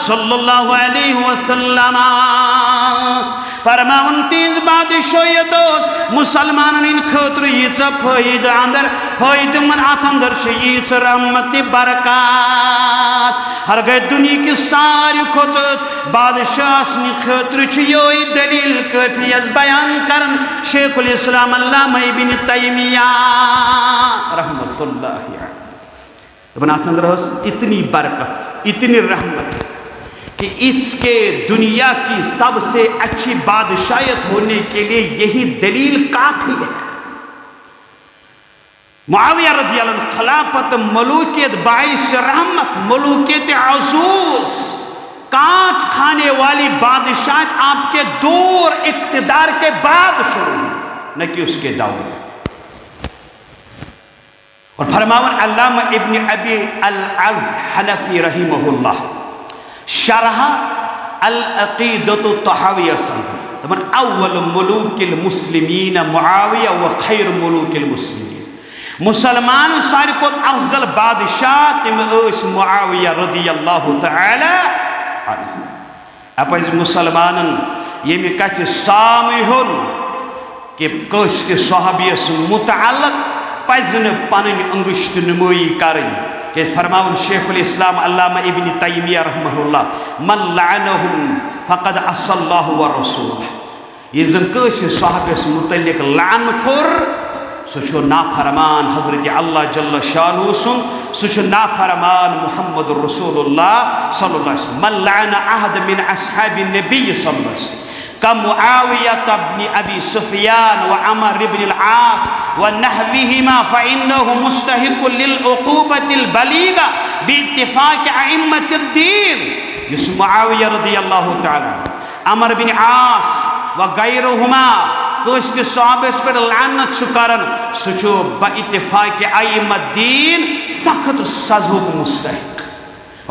सल्लल्लाहु अलैहि वसल्लम फरमावन तेज बादशाहत मुसलमान इन खतर यीच फायदा अंदर फायदेमंद अत अंदर छ यीच रहमत बरकत हर गए दुनिया की सारी खोत बादशाह खतर छ योई दलील काफियत बयान करन शेखुल इस्लाम अल्लामा इब्न तैमिया रहमतुल्लाहि अलैह इतनी बरकत इतनी रहमत कि इसके दुनिया की सबसे अच्छी बादशाहत होने के लिए यही दलील काफी है मुआविया रज़ियल्लाहु अन्हु खिलाफत मलूकियत बाइस रहमत मलूकियत अज़ूज़ काट खाने वाली बादशाहत आपके दूर इक़्तिदार के बाद शुरू न कि उसके दौर और फरमावन अल्लामा इब्न अबी अल-अज़ हनफी रहिमहुल्लाह शरह अल-अक़ीदतु तहाविया संदर तमन अव्वल मुलूकिल मुस्लिमीन मुआविया व खैर मुलूकिल मुस्लिमीन मुसलमान सारी को अफजल बादशाह तिम मुआविया रदियल्लाहु तआला अन्हु अपज मुसलमानन ये कत सामिहुन कि कस सहाबियस मुतअल्लिक़ पजन पन अंगुश्त नुमाई करन के फरमावन शेखुल इस्लाम अल्लामा इब्न तैमिया रहमहुल्लाह मन लअनहुम फक़द असल्लाहु व रसूलह ये जन कस सहाबियस मुतअल्लिक़ लान कर सो नाफरमान हजरत अल्लाह जल्ल शानु सुन सो नाफरमान मुहम्मद रसूलुल्लाह सल्लल्लाहु अलैहि वसल्लम मन लअन अहद मिन अस्हाबिन नबी सल्लल्लाहु अलैहि वसल्लम कमुआविया इब्न अबी सुफियान व अमर इब्न अल-आस व नहविहिमा फइन्नहु मुस्तहिक़ुन लिल उक़ूबतिल बलीगा बिइत्तिफ़ाक़ अइम्मतिद दीन युस मुआविया रदियल्लाहु तआला अमर इब्न आस व गैरुहुमा कस सहाबस पे लानत करन सो बइत्तिफ़ाक़ अइम्मत दीन सख्त सज़ुक मुस्तहिक़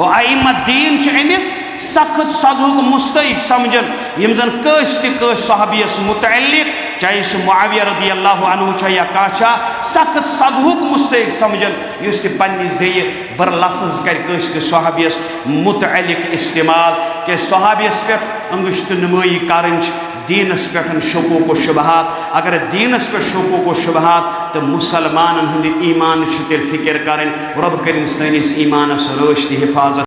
और अइम्मत दीन अमिस सख्त सज़ुक मुस्तहिक़ समझन यम जन कस सहाबियस मुतअल्लिक़ चाहे सह मुआविया रदियल्लाहु अन्हु छ या काशा सख्त सज़ुक मुस्तहिक़ समझन युस त पन्नि ज़रिए बर लफ्ज़ कर कस सहाबियस मुतअल्लिक़ इस्तेमाल के सहाबियस पे अंगुश्त नुमाई करन दीनस पे शुकूक व शुबहात अगर दीनस पे शुकूक व शुबहात तो मुसलमान हंद ईमान तेल फिक्र करें रब करें सैनिस ईमानस रोश हिफाजत।